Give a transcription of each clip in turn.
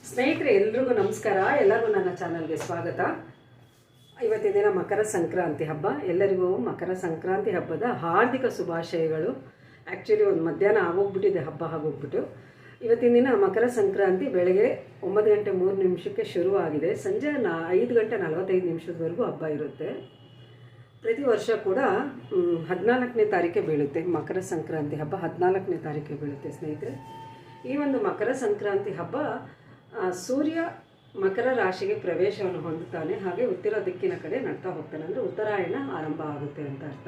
ಸ್ನೇಹಿತರೆ ಎಲ್ರಿಗೂ ನಮಸ್ಕಾರ. ಎಲ್ಲರಿಗೂ ನನ್ನ ಚಾನಲ್ಗೆ ಸ್ವಾಗತ. ಇವತ್ತಿನ ದಿನ ಮಕರ ಸಂಕ್ರಾಂತಿ ಹಬ್ಬ. ಎಲ್ಲರಿಗೂ ಮಕರ ಸಂಕ್ರಾಂತಿ ಹಬ್ಬದ ಹಾರ್ದಿಕ ಶುಭಾಶಯಗಳು. ಆ್ಯಕ್ಚುಲಿ ಒಂದು ಮಧ್ಯಾಹ್ನ ಆಗೋಗ್ಬಿಟ್ಟಿದೆ, ಹಬ್ಬ ಆಗೋಗ್ಬಿಟ್ಟು. ಇವತ್ತಿನ ದಿನ ಮಕರ ಸಂಕ್ರಾಂತಿ ಬೆಳಗ್ಗೆ 9:03 ಶುರುವಾಗಿದೆ. ಸಂಜೆ 5:45 ಹಬ್ಬ ಇರುತ್ತೆ. ಪ್ರತಿ ವರ್ಷ ಕೂಡ 14ನೇ ತಾರೀಕೆ ಬೀಳುತ್ತೆ ಮಕರ ಸಂಕ್ರಾಂತಿ ಹಬ್ಬ. 14ನೇ ತಾರೀಕೆ ಬೀಳುತ್ತೆ ಸ್ನೇಹಿತರೆ. ಈ ಒಂದು ಮಕರ ಸಂಕ್ರಾಂತಿ ಹಬ್ಬ ಸೂರ್ಯ ಮಕರ ರಾಶಿಗೆ ಪ್ರವೇಶವನ್ನು ಹೊಂದುತ್ತಾನೆ, ಹಾಗೆ ಉತ್ತರ ದಿಕ್ಕಿನ ಕಡೆ ನಡ್ತಾ ಹೋಗ್ತಾನೆ. ಅಂದರೆ ಉತ್ತರಾಯಣ ಆರಂಭ ಆಗುತ್ತೆ ಅಂತ ಅರ್ಥ.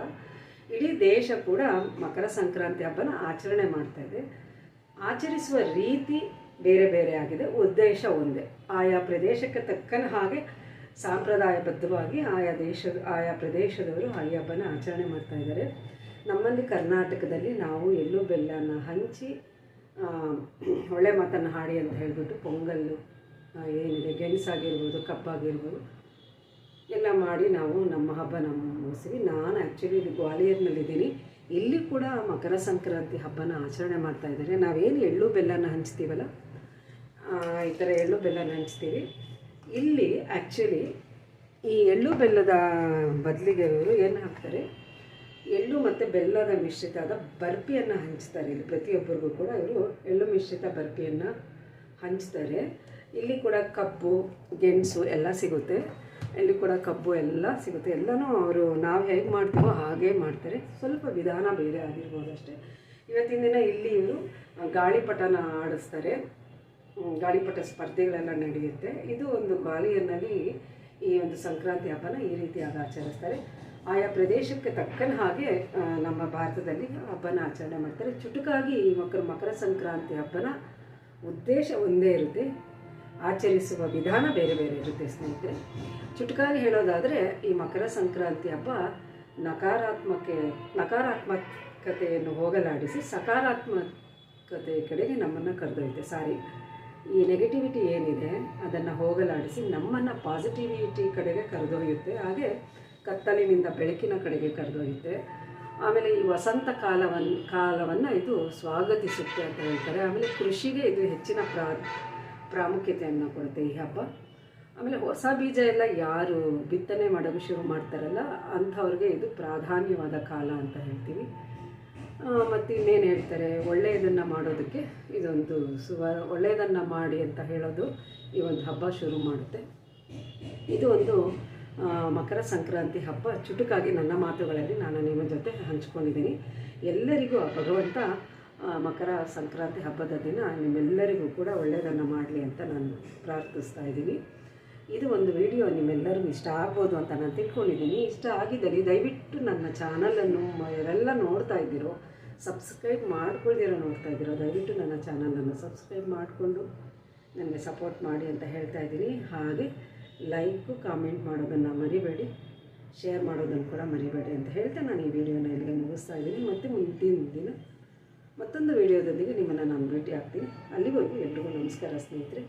ಇಡೀ ದೇಶ ಕೂಡ ಮಕರ ಸಂಕ್ರಾಂತಿ ಹಬ್ಬನ ಆಚರಣೆ ಮಾಡ್ತಾ ಇದೆ. ಆಚರಿಸುವ ರೀತಿ ಬೇರೆ ಬೇರೆ ಆಗಿದೆ, ಉದ್ದೇಶ ಒಂದೇ. ಆಯಾ ಪ್ರದೇಶಕ್ಕೆ ತಕ್ಕನ ಹಾಗೆ ಸಾಂಪ್ರದಾಯಬದ್ಧವಾಗಿ ಆಯಾ ಪ್ರದೇಶದವರು ಈ ಹಬ್ಬನ ಆಚರಣೆ ಮಾಡ್ತಾ ಇದ್ದಾರೆ. ನಮ್ಮಲ್ಲಿ ಕರ್ನಾಟಕದಲ್ಲಿ ನಾವು ಎಳ್ಳು ಬೆಲ್ಲನ ಹಂಚಿ ಒಳ್ಳೆ ಮಾತನ್ನು ಹಾಡಿ ಅಂತ ಹೇಳಿಬಿಟ್ಟು ಪೊಂಗಲ್ಲು ಏನಿದೆ, ಗೆಣಸಾಗಿರ್ಬೋದು, ಕಬ್ಬಾಗಿರ್ಬೋದು ಎಲ್ಲ ಮಾಡಿ ನಾವು ನಮ್ಮ ಹಬ್ಬ ಮುಗಿಸ್ತೀವಿ. ನಾನು ಆ್ಯಕ್ಚುಲಿ ಇಲ್ಲಿ ಗ್ವಾಲಿಯರ್ನಲ್ಲಿದ್ದೀನಿ. ಇಲ್ಲಿ ಕೂಡ ಮಕರ ಸಂಕ್ರಾಂತಿ ಹಬ್ಬನ ಆಚರಣೆ ಮಾಡ್ತಾ ಇದ್ದಾರೆ. ನಾವೇನು ಎಳ್ಳು ಬೆಲ್ಲನ ಹಂಚ್ತೀವಲ್ಲ, ಈ ಥರ ಎಳ್ಳು ಬೆಲ್ಲನ ಹಂಚ್ತೀವಿ. ಇಲ್ಲಿ ಆ್ಯಕ್ಚುಲಿ ಈ ಎಳ್ಳು ಬೆಲ್ಲದ ಬದಲಿಗೆ ಇವರು ಏನು ಹಾಕ್ತಾರೆ, ಎಳ್ಳು ಮತ್ತು ಬೆಲ್ಲದ ಮಿಶ್ರಿತವಾದ ಬರ್ಫಿಯನ್ನು ಹಂಚ್ತಾರೆ. ಇಲ್ಲಿ ಪ್ರತಿಯೊಬ್ಬರಿಗೂ ಕೂಡ ಇವರು ಎಳ್ಳು ಮಿಶ್ರಿತ ಬರ್ಫಿಯನ್ನು ಹಂಚ್ತಾರೆ. ಇಲ್ಲಿ ಕೂಡ ಕಬ್ಬು, ಗೆಣಸು ಎಲ್ಲ ಸಿಗುತ್ತೆ. ಇಲ್ಲಿ ಕೂಡ ಕಬ್ಬು ಎಲ್ಲ ಸಿಗುತ್ತೆ. ಎಲ್ಲನೂ ಅವರು ನಾವು ಹೇಗೆ ಮಾಡ್ತೀವೋ ಹಾಗೇ ಮಾಡ್ತಾರೆ. ಸ್ವಲ್ಪ ವಿಧಾನ ಬೇರೆ ಆಗಿರ್ಬೋದು ಅಷ್ಟೇ. ಇವತ್ತಿನ ದಿನ ಇಲ್ಲಿ ಇವರು ಗಾಳಿಪಟನ ಆಡಿಸ್ತಾರೆ. ಗಾಳಿಪಟ ಸ್ಪರ್ಧೆಗಳೆಲ್ಲ ನಡೆಯುತ್ತೆ. ಇದು ಒಂದು ಗ್ವಾಲಿಯರ್ನಲ್ಲಿ ಈ ಒಂದು ಸಂಕ್ರಾಂತಿ ಹಬ್ಬನ ಈ ರೀತಿಯಾಗಿ ಆಚರಿಸ್ತಾರೆ. ಆಯಾ ಪ್ರದೇಶಕ್ಕೆ ತಕ್ಕನ ಹಾಗೆ ನಮ್ಮ ಭಾರತದಲ್ಲಿ ಹಬ್ಬನ ಆಚರಣೆ ಮಾಡ್ತಾರೆ. ಚುಟುಕಾಗಿ ಈ ಮಕರ ಸಂಕ್ರಾಂತಿ ಹಬ್ಬನ ಉದ್ದೇಶ ಒಂದೇ ಇರುತ್ತೆ, ಆಚರಿಸುವ ವಿಧಾನ ಬೇರೆ ಬೇರೆ ಇರುತ್ತೆ ಸ್ನೇಹಿತರೆ. ಚುಟುಕಾಗಿ ಹೇಳೋದಾದರೆ ಈ ಮಕರ ಸಂಕ್ರಾಂತಿ ಹಬ್ಬ ನಕಾರಾತ್ಮಕತೆಯನ್ನು ಹೋಗಲಾಡಿಸಿ ಸಕಾರಾತ್ಮಕತೆಯ ಕಡೆಗೆ ನಮ್ಮನ್ನು ಕರೆದೊಯ್ಯುತ್ತೆ. ಈ ನೆಗೆಟಿವಿಟಿ ಏನಿದೆ ಅದನ್ನು ಹೋಗಲಾಡಿಸಿ ನಮ್ಮನ್ನು ಪಾಸಿಟಿವಿಟಿ ಕಡೆಗೆ ಕರೆದೊಯ್ಯುತ್ತೆ. ಹಾಗೆ ಕತ್ತಲಿನಿಂದ ಬೆಳಕಿನ ಕಡೆಗೆ ಕರೆದೊಯ್ಯುತ್ತೆ. ಆಮೇಲೆ ಈ ವಸಂತ ಕಾಲವನ್ನು ಇದು ಸ್ವಾಗತಿಸುತ್ತೆ ಅಂತ ಹೇಳ್ತಾರೆ. ಆಮೇಲೆ ಕೃಷಿಗೆ ಇದು ಹೆಚ್ಚಿನ ಪ್ರಾಮುಖ್ಯತೆಯನ್ನು ಕೊಡುತ್ತೆ ಈ ಹಬ್ಬ. ಆಮೇಲೆ ಹೊಸ ಬೀಜ ಎಲ್ಲ ಯಾರು ಬಿತ್ತನೆ ಮಾಡೋದು ಶುರು ಮಾಡ್ತಾರಲ್ಲ ಅಂಥವ್ರಿಗೆ ಇದು ಪ್ರಾಧಾನ್ಯವಾದ ಕಾಲ ಅಂತ ಹೇಳ್ತೀವಿ. ಮತ್ತು ಇನ್ನೇನು ಹೇಳ್ತಾರೆ, ಒಳ್ಳೆಯದನ್ನು ಮಾಡೋದಕ್ಕೆ ಇದೊಂದು ಒಳ್ಳೆಯದನ್ನು ಮಾಡಿ ಅಂತ ಹೇಳೋದು ಈ ಒಂದು ಹಬ್ಬ ಶುರು ಮಾಡುತ್ತೆ. ಇದು ಒಂದು ಮಕರ ಸಂಕ್ರಾಂತಿ ಹಬ್ಬ. ಚುಟುಕಾಗಿ ನನ್ನ ಮಾತುಗಳಲ್ಲಿ ನಾನು ನಿಮ್ಮ ಜೊತೆ ಹಂಚ್ಕೊಂಡಿದ್ದೀನಿ. ಎಲ್ಲರಿಗೂ ಭಗವಂತ ಮಕರ ಸಂಕ್ರಾಂತಿ ಹಬ್ಬದ ದಿನ ನಿಮ್ಮೆಲ್ಲರಿಗೂ ಕೂಡ ಒಳ್ಳೆಯದನ್ನು ಮಾಡಲಿ ಅಂತ ನಾನು ಪ್ರಾರ್ಥಿಸ್ತಾ ಇದ್ದೀನಿ. ಇದು ಒಂದು ವಿಡಿಯೋ ನಿಮ್ಮೆಲ್ಲರಿಗೂ ಇಷ್ಟ ಆಗ್ಬೋದು ಅಂತ ನಾನು ತಿಳ್ಕೊಂಡಿದ್ದೀನಿ. ಇಷ್ಟ ಆಗಿದ್ದಲ್ಲಿ ದಯವಿಟ್ಟು ನನ್ನ ಚಾನಲನ್ನು ಯಾರೆಲ್ಲ ನೋಡ್ತಾ ಇದ್ದೀರೋ, ಸಬ್ಸ್ಕ್ರೈಬ್ ಮಾಡ್ಕೊಳ್ದಿರೋ ನೋಡ್ತಾ ಇದ್ದೀರೋ, ದಯವಿಟ್ಟು ನನ್ನ ಚಾನಲನ್ನು ಸಬ್ಸ್ಕ್ರೈಬ್ ಮಾಡಿಕೊಂಡು ನನಗೆ ಸಪೋರ್ಟ್ ಮಾಡಿ ಅಂತ ಹೇಳ್ತಾ ಇದ್ದೀನಿ. ಹಾಗೆ ಲೈಕು ಕಾಮೆಂಟ್ ಮಾಡೋದನ್ನು ಮರಿಬೇಡಿ, ಶೇರ್ ಮಾಡೋದನ್ನು ಕೂಡ ಮರಿಬೇಡಿ ಅಂತ ಹೇಳ್ತಾ ನಾನು ಈ ವಿಡಿಯೋನ ಇಲ್ಲಿಗೆ ಮುಗಿಸ್ತಾ ಇದ್ದೀನಿ. ಮತ್ತು ಮುಂದಿನ ದಿನ ಮತ್ತೊಂದು ವಿಡಿಯೋದೊಂದಿಗೆ ನಿಮ್ಮನ್ನು ನಾನು ಭೇಟಿ ಆಗ್ತೀನಿ. ಅಲ್ಲಿವರೆಗೂ ಎಲ್ರಿಗೂ ನಮಸ್ಕಾರ ಸ್ನೇಹಿತರೆ.